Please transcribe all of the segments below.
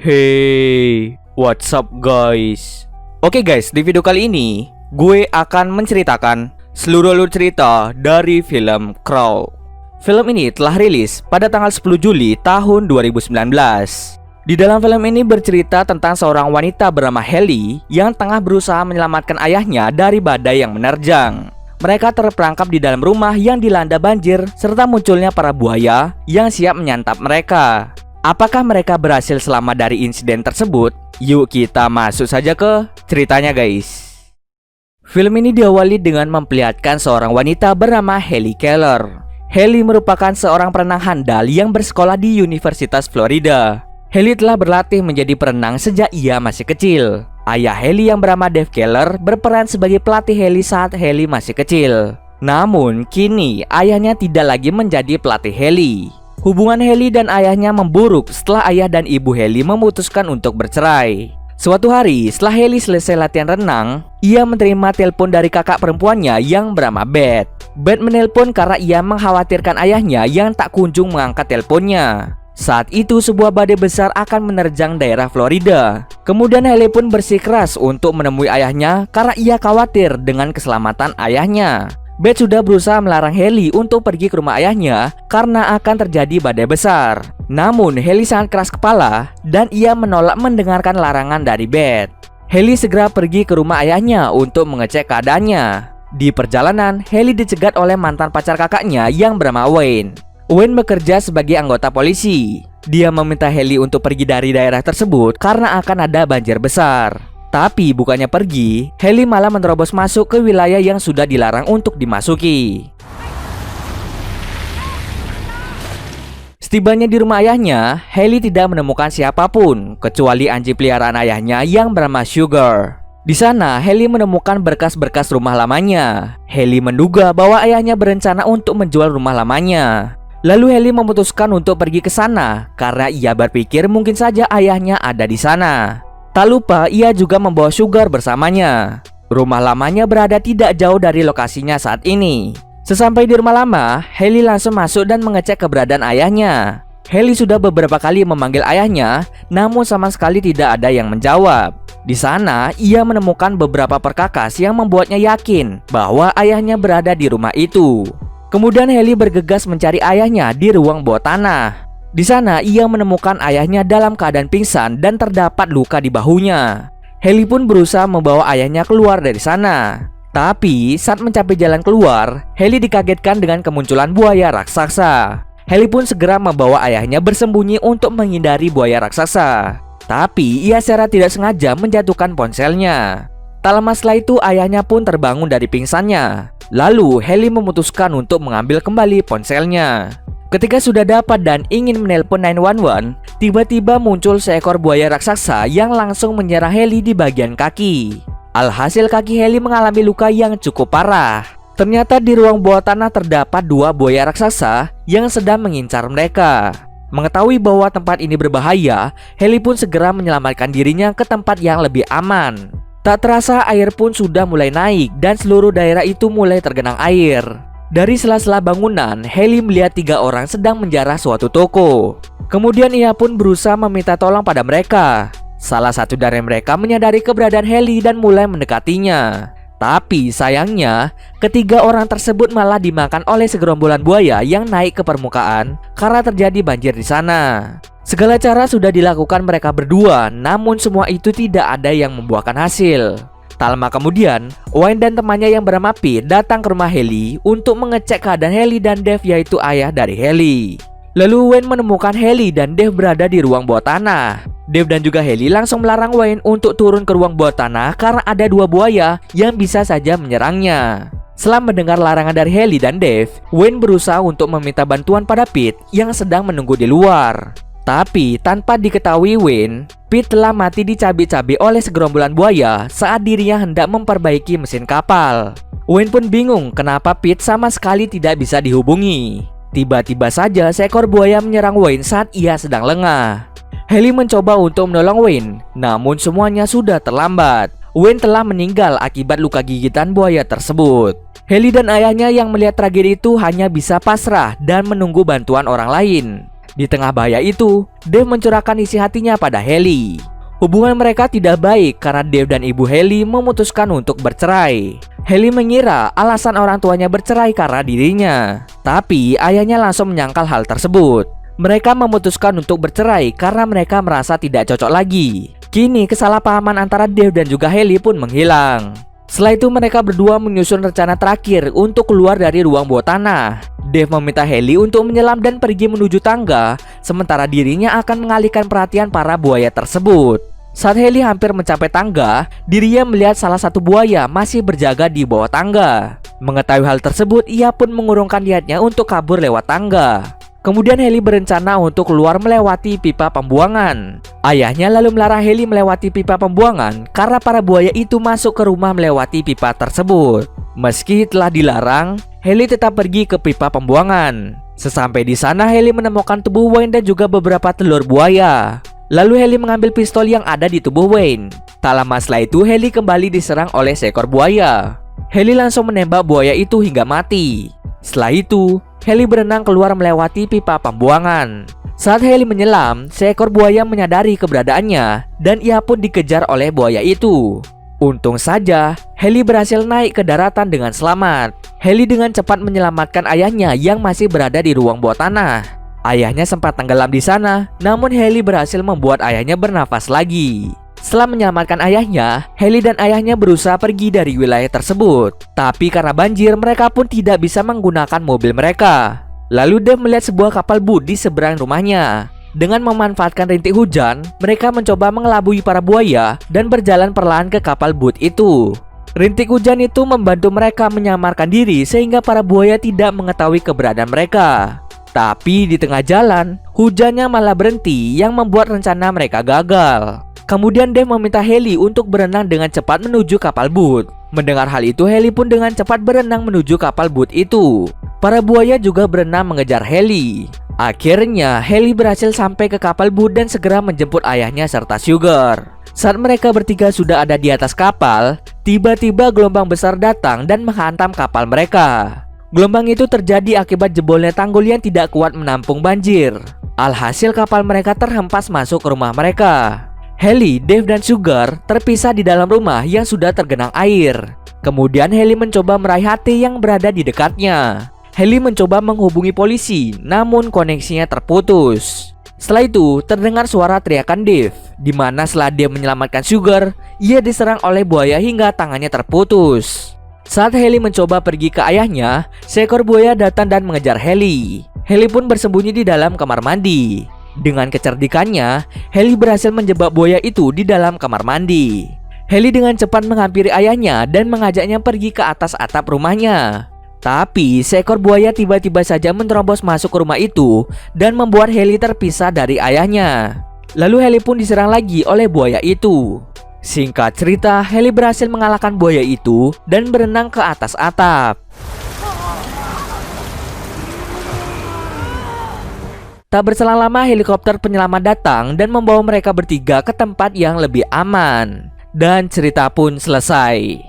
Hey, what's up guys? Oke guys, di video kali ini gue akan menceritakan seluruh alur cerita dari film Crow. Film ini telah rilis pada tanggal 10 Juli tahun 2019. Di dalam film ini bercerita tentang seorang wanita bernama Haley yang tengah berusaha menyelamatkan ayahnya dari badai yang menerjang. Mereka terperangkap di dalam rumah yang dilanda banjir serta munculnya para buaya yang siap menyantap mereka. Apakah mereka berhasil selamat dari insiden tersebut? Yuk kita masuk saja ke ceritanya guys. Film ini diawali dengan memperlihatkan seorang wanita bernama Haley Keller. Haley merupakan seorang perenang handal yang bersekolah di Universitas Florida. Haley telah berlatih menjadi perenang sejak ia masih kecil. Ayah Haley yang bernama Dave Keller berperan sebagai pelatih Haley saat Haley masih kecil. Namun kini ayahnya tidak lagi menjadi pelatih Haley. Hubungan Haley dan ayahnya memburuk setelah ayah dan ibu Haley memutuskan untuk bercerai. Suatu hari setelah Haley selesai latihan renang, ia menerima telepon dari kakak perempuannya yang bernama Beth. Beth menelpon karena ia mengkhawatirkan ayahnya yang tak kunjung mengangkat teleponnya. Saat itu sebuah badai besar akan menerjang daerah Florida. Kemudian Haley pun bersikeras untuk menemui ayahnya karena ia khawatir dengan keselamatan ayahnya. Beth sudah berusaha melarang Haley untuk pergi ke rumah ayahnya karena akan terjadi badai besar. Namun Haley sangat keras kepala dan ia menolak mendengarkan larangan dari Beth. Haley segera pergi ke rumah ayahnya untuk mengecek keadaannya. Di perjalanan, Haley dicegat oleh mantan pacar kakaknya yang bernama Wayne. Wayne bekerja sebagai anggota polisi. Dia meminta Haley untuk pergi dari daerah tersebut karena akan ada banjir besar. Tapi bukannya pergi, Haley malah menerobos masuk ke wilayah yang sudah dilarang untuk dimasuki. Setibanya di rumah ayahnya, Haley tidak menemukan siapapun kecuali anjing peliharaan ayahnya yang bernama Sugar. Di sana, Haley menemukan berkas-berkas rumah lamanya. Haley menduga bahwa ayahnya berencana untuk menjual rumah lamanya. Lalu Haley memutuskan untuk pergi ke sana karena ia berpikir mungkin saja ayahnya ada di sana. Tak lupa ia juga membawa Sugar bersamanya. Rumah lamanya berada tidak jauh dari lokasinya saat ini. Sesampai di rumah lama, Haley langsung masuk dan mengecek keberadaan ayahnya. Haley sudah beberapa kali memanggil ayahnya, namun sama sekali tidak ada yang menjawab. Di sana, ia menemukan beberapa perkakas yang membuatnya yakin bahwa ayahnya berada di rumah itu. Kemudian Haley bergegas mencari ayahnya di ruang bawah tanah. Di sana ia menemukan ayahnya dalam keadaan pingsan dan terdapat luka di bahunya. Haley pun berusaha membawa ayahnya keluar dari sana. Tapi saat mencapai jalan keluar, Haley dikagetkan dengan kemunculan buaya raksasa. Haley pun segera membawa ayahnya bersembunyi untuk menghindari buaya raksasa. Tapi ia secara tidak sengaja menjatuhkan ponselnya. Tak lama setelah itu ayahnya pun terbangun dari pingsannya. Lalu Haley memutuskan untuk mengambil kembali ponselnya. Ketika sudah dapat dan ingin menelpon 911, tiba-tiba muncul seekor buaya raksasa yang langsung menyerang Haley di bagian kaki. Alhasil kaki Haley mengalami luka yang cukup parah. Ternyata di ruang bawah tanah terdapat dua buaya raksasa yang sedang mengincar mereka. Mengetahui bahwa tempat ini berbahaya, Haley pun segera menyelamatkan dirinya ke tempat yang lebih aman. Tak terasa air pun sudah mulai naik dan seluruh daerah itu mulai tergenang air. Dari sela-sela bangunan, Haley melihat 3 orang sedang menjarah suatu toko. Kemudian ia pun berusaha meminta tolong pada mereka. Salah satu dari mereka menyadari keberadaan Haley dan mulai mendekatinya. Tapi sayangnya, ketiga orang tersebut malah dimakan oleh segerombolan buaya yang naik ke permukaan karena terjadi banjir di sana. Segala cara sudah dilakukan mereka berdua, namun semua itu tidak ada yang membuahkan hasil. Tak lama kemudian, Wayne dan temannya yang bernama Pete datang ke rumah Haley untuk mengecek keadaan Haley dan Dave, yaitu ayah dari Haley. Lalu Wayne menemukan Haley dan Dave berada di ruang bawah tanah. Dave dan juga Haley langsung melarang Wayne untuk turun ke ruang bawah tanah karena ada 2 buaya yang bisa saja menyerangnya. Setelah mendengar larangan dari Haley dan Dave, Wayne berusaha untuk meminta bantuan pada Pete yang sedang menunggu di luar. Tapi tanpa diketahui Wayne, Pete telah mati dicabik-cabik oleh segerombolan buaya saat dirinya hendak memperbaiki mesin kapal. Wayne pun bingung kenapa Pete sama sekali tidak bisa dihubungi. Tiba-tiba saja seekor buaya menyerang Wayne saat ia sedang lengah. Haley mencoba untuk menolong Wayne, namun semuanya sudah terlambat. Wayne telah meninggal akibat luka gigitan buaya tersebut. Haley dan ayahnya yang melihat tragedi itu hanya bisa pasrah dan menunggu bantuan orang lain. Di tengah bahaya itu, Dave mencurahkan isi hatinya pada Haley. Hubungan mereka tidak baik karena Dave dan ibu Haley memutuskan untuk bercerai. Haley mengira alasan orang tuanya bercerai karena dirinya, tapi ayahnya langsung menyangkal hal tersebut. Mereka memutuskan untuk bercerai karena mereka merasa tidak cocok lagi. Kini kesalahpahaman antara Dave dan juga Haley pun menghilang. Setelah itu mereka berdua menyusun rencana terakhir untuk keluar dari ruang bawah tanah. Dave meminta Haley untuk menyelam dan pergi menuju tangga, sementara dirinya akan mengalihkan perhatian para buaya tersebut. Saat Haley hampir mencapai tangga, dirinya melihat salah satu buaya masih berjaga di bawah tangga. Mengetahui hal tersebut, ia pun mengurungkan niatnya untuk kabur lewat tangga. Kemudian Haley berencana untuk keluar melewati pipa pembuangan. Ayahnya lalu melarang Haley melewati pipa pembuangan karena para buaya itu masuk ke rumah melewati pipa tersebut. Meski telah dilarang, Haley tetap pergi ke pipa pembuangan. Sesampai di sana, Haley menemukan tubuh Wayne dan juga beberapa telur buaya. Lalu Haley mengambil pistol yang ada di tubuh Wayne. Tak lama setelah itu, Haley kembali diserang oleh seekor buaya. Haley langsung menembak buaya itu hingga mati. Setelah itu, Haley berenang keluar melewati pipa pembuangan. Saat Haley menyelam, seekor buaya menyadari keberadaannya dan ia pun dikejar oleh buaya itu. Untung saja, Haley berhasil naik ke daratan dengan selamat. Haley dengan cepat menyelamatkan ayahnya yang masih berada di ruang bawah tanah. Ayahnya sempat tenggelam di sana, namun Haley berhasil membuat ayahnya bernafas lagi. Setelah menyelamatkan ayahnya, Haley dan ayahnya berusaha pergi dari wilayah tersebut. Tapi karena banjir, mereka pun tidak bisa menggunakan mobil mereka. Lalu Dave melihat sebuah kapal boot di seberang rumahnya. Dengan memanfaatkan rintik hujan, mereka mencoba mengelabui para buaya dan berjalan perlahan ke kapal boot itu. Rintik hujan itu membantu mereka menyamarkan diri sehingga para buaya tidak mengetahui keberadaan mereka. Tapi di tengah jalan, hujannya malah berhenti yang membuat rencana mereka gagal. Kemudian Dave meminta Haley untuk berenang dengan cepat menuju kapal boot. Mendengar hal itu, Haley pun dengan cepat berenang menuju kapal boot itu. Para buaya juga berenang mengejar Haley. Akhirnya, Haley berhasil sampai ke kapal boot dan segera menjemput ayahnya serta Sugar. Saat mereka bertiga sudah ada di atas kapal, tiba-tiba gelombang besar datang dan menghantam kapal mereka. Gelombang itu terjadi akibat jebolnya tanggul yang tidak kuat menampung banjir. Alhasil kapal mereka terhempas masuk ke rumah mereka. Haley, Dave, dan Sugar terpisah di dalam rumah yang sudah tergenang air. Kemudian Haley mencoba meraih Hattie yang berada di dekatnya. Haley mencoba menghubungi polisi, namun koneksinya terputus. Setelah itu, terdengar suara teriakan Dave, di mana setelah dia menyelamatkan Sugar, ia diserang oleh buaya hingga tangannya terputus. Saat Haley mencoba pergi ke ayahnya, seekor buaya datang dan mengejar Haley. Haley pun bersembunyi di dalam kamar mandi. Dengan kecerdikannya, Haley berhasil menjebak buaya itu di dalam kamar mandi. Haley dengan cepat menghampiri ayahnya dan mengajaknya pergi ke atas atap rumahnya. Tapi seekor buaya tiba-tiba saja menerobos masuk ke rumah itu dan membuat Haley terpisah dari ayahnya. Lalu Haley pun diserang lagi oleh buaya itu. Singkat cerita, Haley berhasil mengalahkan buaya itu dan berenang ke atas atap. Tak berselang lama, helikopter penyelamat datang dan membawa mereka bertiga ke tempat yang lebih aman. Dan cerita pun selesai.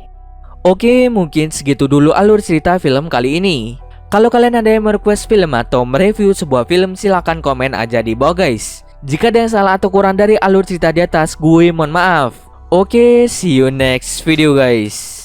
Oke, mungkin segitu dulu alur cerita film kali ini. Kalau kalian ada yang merequest film atau mereview sebuah film, silahkan komen aja di bawah guys. Jika ada yang salah atau kurang dari alur cerita di atas, gue mohon maaf. Oke, see you next video guys.